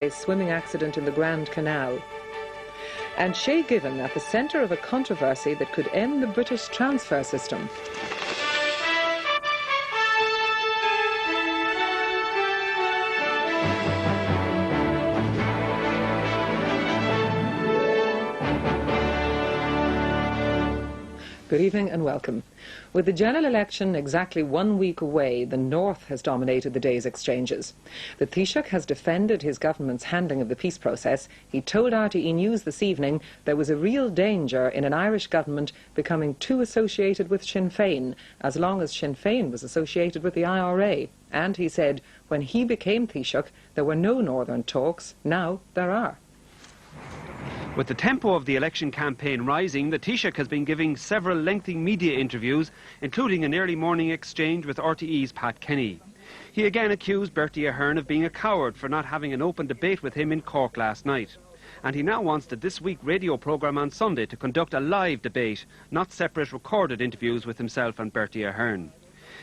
a swimming accident in the Grand Canal. And Shay Given at the centre of a controversy that could end the British transfer system. Good evening and welcome. With the general election exactly 1 week away, the North has dominated the day's exchanges. The Taoiseach has defended his government's handling of the peace process. He told RTE News this evening there was a real danger in an Irish government becoming too associated with Sinn Féin, as long as Sinn Féin was associated with the IRA. And he said when he became Taoiseach, there were no Northern talks. Now there are. With the tempo of the election campaign rising, the Taoiseach has been giving several lengthy media interviews, including an early morning exchange with RTE's Pat Kenny. He again accused Bertie Ahern of being a coward for not having an open debate with him in Cork last night. And he now wants the This Week radio programme on Sunday to conduct a live debate, not separate recorded interviews with himself and Bertie Ahern.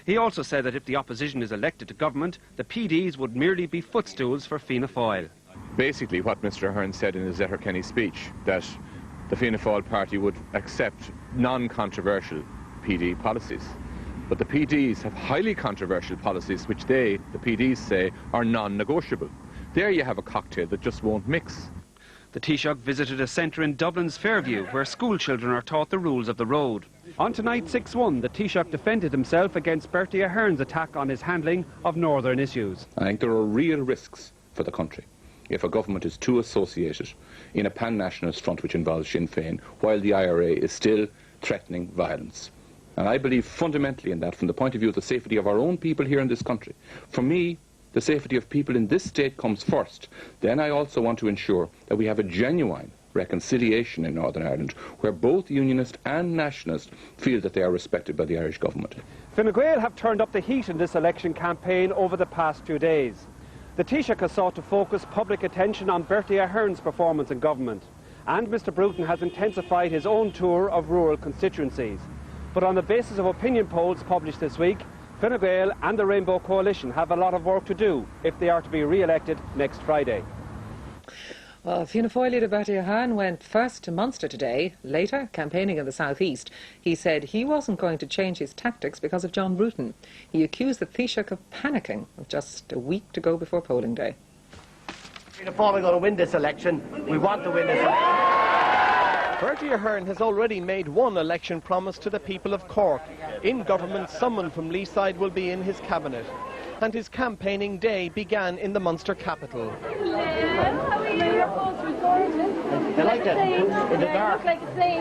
He also said that if the opposition is elected to government, the PDs would merely be footstools for Fianna Fáil. Basically what Mr Ahern said in his Letterkenny speech, that the Fianna Fáil party would accept non-controversial PD policies. But the PDs have highly controversial policies which they, the PDs, say are non-negotiable. There you have a cocktail that just won't mix. The Taoiseach visited a centre in Dublin's Fairview where school children are taught the rules of the road. On tonight's 6-1, the Taoiseach defended himself against Bertie Ahern's attack on his handling of Northern issues. I think there are real risks for the country if a government is too associated in a pan-nationalist front which involves Sinn Féin, while the IRA is still threatening violence. And I believe fundamentally in that from the point of view of the safety of our own people here in this country. For me, the safety of people in this state comes first. Then I also want to ensure that we have a genuine reconciliation in Northern Ireland, where both Unionist and Nationalist feel that they are respected by the Irish government. Fine Gael have turned up the heat in this election campaign over the past 2 days. The Taoiseach has sought to focus public attention on Bertie Ahern's performance in government, and Mr Bruton has intensified his own tour of rural constituencies. But on the basis of opinion polls published this week, Fine Gael and the Rainbow Coalition have a lot of work to do if they are to be re-elected next Friday. Well, Fianna Fáil leader Bertie Ahern went first to Munster today, later campaigning in the southeast. He said he wasn't going to change his tactics because of John Bruton. He accused the Taoiseach of panicking with just a week to go before polling day. Fianna Fáil are going to win this election. We want to win this election. Bertie Ahern has already made one election promise to the people of Cork. In government, someone from Leeside will be in his cabinet. And his campaigning day began in the Munster capital. You like it? In the dark? You look like a saint.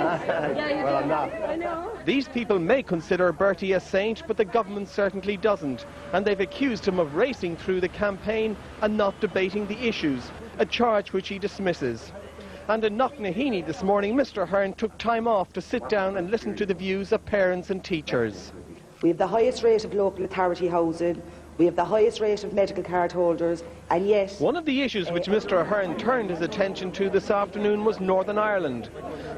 Yeah, you Well, do. I'm not. I know. These people may consider Bertie a saint, but the government certainly doesn't. And they've accused him of racing through the campaign and not debating the issues, a charge which he dismisses. And in Knocknaheeny this morning, Mr Ahern took time off to sit down and listen to the views of parents and teachers. We have the highest rate of local authority housing, we have the highest rate of medical card holders, and yet... One of the issues which Mr Ahern turned his attention to this afternoon was Northern Ireland.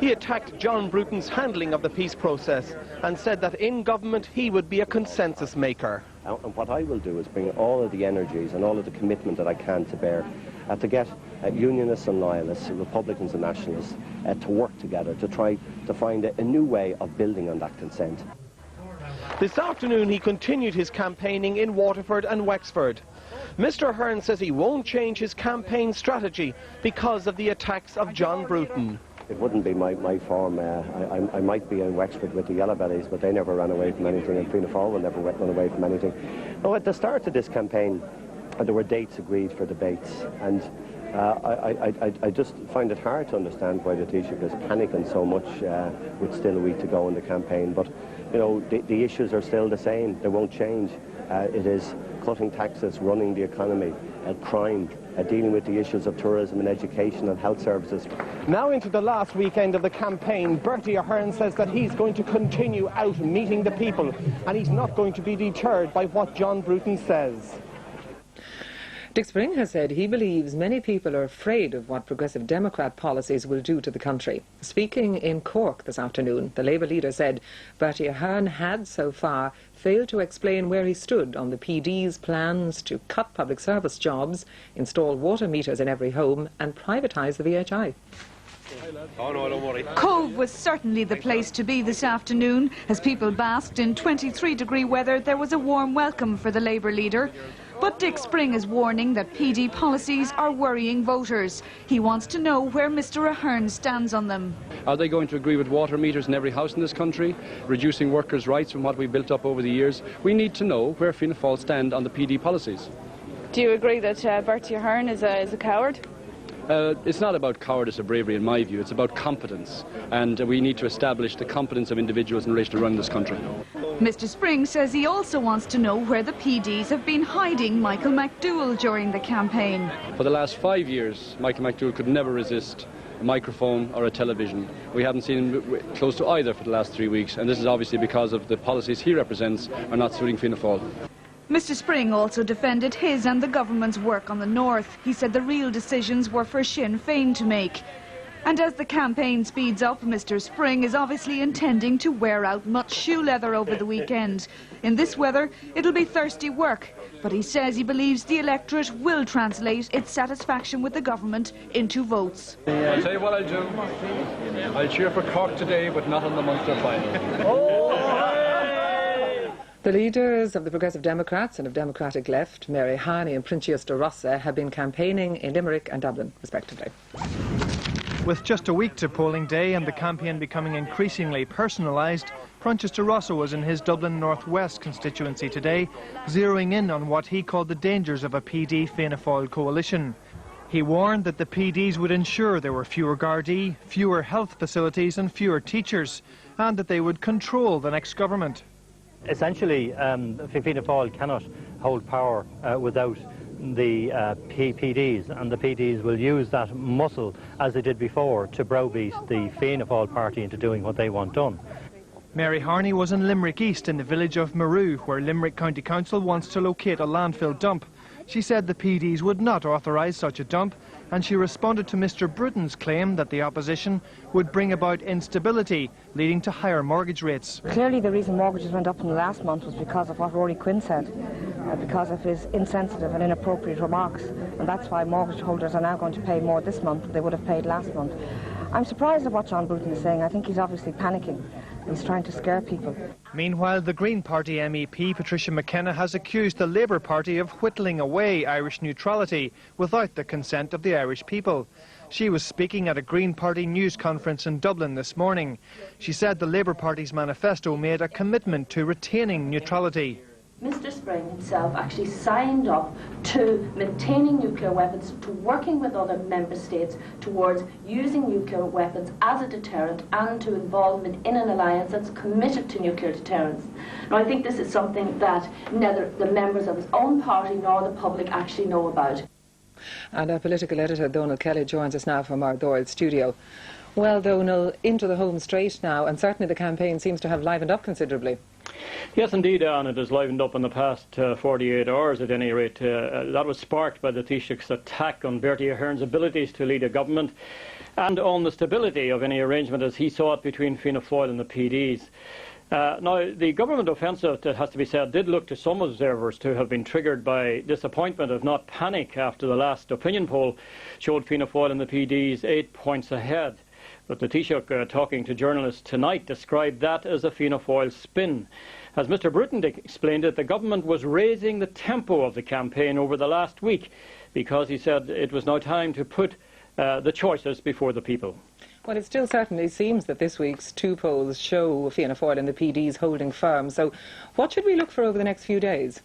He attacked John Bruton's handling of the peace process and said that in government he would be a consensus maker. And what I will do is bring all of the energies and all of the commitment that I can to bear to get Unionists and Loyalists, Republicans and Nationalists to work together to try to find a new way of building on that consent. This afternoon he continued his campaigning in Waterford and Wexford. Mr Ahern says he won't change his campaign strategy because of the attacks of John Bruton. It wouldn't be my form. I might be in Wexford with the Yellow Bellies, but they never ran away from anything, and Fianna Fáil will never run away from anything. No, at the start of this campaign, there were dates agreed for debates, and I just find it hard to understand why the Taoiseach is panicking so much with still a week to go in the campaign. But you know, the issues are still the same. They won't change. It is cutting taxes, running the economy, crime, dealing with the issues of tourism and education and health services. Now into the last weekend of the campaign, Bertie Ahern says that he's going to continue out meeting the people, and he's not going to be deterred by what John Bruton says. Dick Spring has said he believes many people are afraid of what Progressive Democrat policies will do to the country. Speaking in Cork this afternoon, the Labour leader said Bertie Ahern had so far failed to explain where he stood on the PD's plans to cut public service jobs, install water meters in every home and privatise the VHI. Cove was certainly the place to be this afternoon. As people basked in 23-degree weather, there was a warm welcome for the Labour leader. But Dick Spring is warning that PD policies are worrying voters. He wants to know where Mr Ahern stands on them. Are they going to agree with water meters in every house in this country, reducing workers' rights from what we built up over the years? We need to know where Fianna Fáil stand on the PD policies. Do you agree that Bertie Ahern is a coward? It's not about cowardice or bravery in my view, it's about competence, and we need to establish the competence of individuals in relation to running this country. Mr Spring says he also wants to know where the PDs have been hiding Michael McDowell during the campaign. For the last 5 years, Michael McDowell could never resist a microphone or a television. We haven't seen him close to either for the last 3 weeks, and this is obviously because of the policies he represents are not suiting Fianna Fáil. Mr Spring also defended his and the government's work on the north. He said the real decisions were for Sinn Féin to make. And as the campaign speeds up, Mr Spring is obviously intending to wear out much shoe leather over the weekend. In this weather, it'll be thirsty work, but he says he believes the electorate will translate its satisfaction with the government into votes. I'll tell you what I'll do. I'll cheer for Cork today, but not on the Munster final. The leaders of the Progressive Democrats and of Democratic Left, Mary Harney and Princius de Rossa, have been campaigning in Limerick and Dublin, respectively. With just a week to polling day and the campaign becoming increasingly personalised, Princius de Rossa was in his Dublin North West constituency today, zeroing in on what he called the dangers of a PD Fianna Fáil coalition. He warned that the PDs would ensure there were fewer Gardaí, fewer health facilities and fewer teachers, and that they would control the next government. Essentially, Fianna Fáil cannot hold power without the PDs, and the PDs will use that muscle, as they did before, to browbeat the Fianna Fáil party into doing what they want done. Mary Harney was in Limerick East in the village of Maru, where Limerick County Council wants to locate a landfill dump. She said the PDs would not authorise such a dump, and she responded to Mr Bruton's claim that the opposition would bring about instability, leading to higher mortgage rates. Clearly the reason mortgages went up in the last month was because of what Rory Quinn said, because of his insensitive and inappropriate remarks, and that's why mortgage holders are now going to pay more this month than they would have paid last month. I'm surprised at what John Bruton is saying. I think he's obviously panicking. He's trying to scare people. Meanwhile, the Green Party MEP Patricia McKenna has accused the Labour Party of whittling away Irish neutrality without the consent of the Irish people. She was speaking at a Green Party news conference in Dublin this morning. She said the Labour Party's manifesto made a commitment to retaining neutrality. Mr Spring himself actually signed up to maintaining nuclear weapons, to working with other member states towards using nuclear weapons as a deterrent, and to involvement in an alliance that's committed to nuclear deterrence. Now I think this is something that neither the members of his own party nor the public actually know about. And our political editor Donal Kelly joins us now from our Doyle studio. Well, Donal, into the home straight now, and certainly the campaign seems to have livened up considerably. Yes, indeed, Anne. It has livened up in the past 48 hours at any rate. That was sparked by the Taoiseach's attack on Bertie Ahern's abilities to lead a government and on the stability of any arrangement as he saw it between Fianna Fáil and the PDs. Now, the government offensive, it has to be said, did look to some observers to have been triggered by disappointment, if not panic, after the last opinion poll showed Fianna Fáil and the PDs 8 points ahead. But the Taoiseach, talking to journalists tonight, described that as a Fianna Fáil spin. As Mr Bruton explained it, the government was raising the tempo of the campaign over the last week because he said it was now time to put the choices before the people. Well, it still certainly seems that this week's two polls show Fianna Fáil and the PDs holding firm. So what should we look for over the next few days?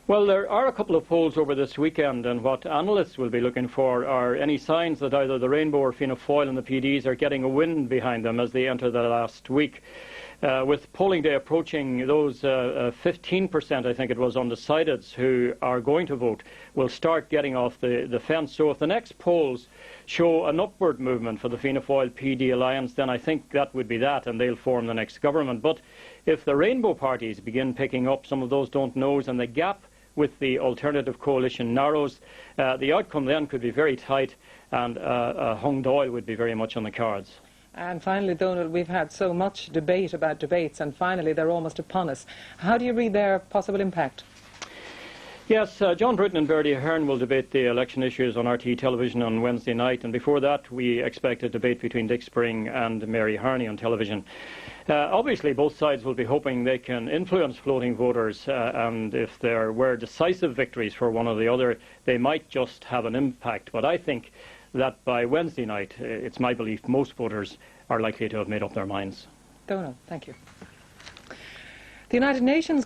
Well, there are a couple of polls over this weekend, and what analysts will be looking for are any signs that either the Rainbow or Fianna Fáil and the PDs are getting a wind behind them as they enter the last week. With polling day approaching, those 15%, I think it was, undecideds who are going to vote will start getting off the fence. So if the next polls show an upward movement for the Fianna Fáil PD alliance, then I think that would be that, and they'll form the next government. But if the Rainbow parties begin picking up some of those don't knows and the gap with the alternative coalition narrows, the outcome then could be very tight, and hung Dáil would be very much on the cards. And finally, Donald, we've had so much debate about debates, and finally they're almost upon us. How do you read their possible impact? Yes, John Bruton and Bertie Ahern will debate the election issues on RTÉ television on Wednesday night, and before that we expect a debate between Dick Spring and Mary Harney on television. Obviously both sides will be hoping they can influence floating voters, and if there were decisive victories for one or the other, they might just have an impact. But I think that by Wednesday night, it's my belief, most voters are likely to have made up their minds. Donald, thank you. The United Nations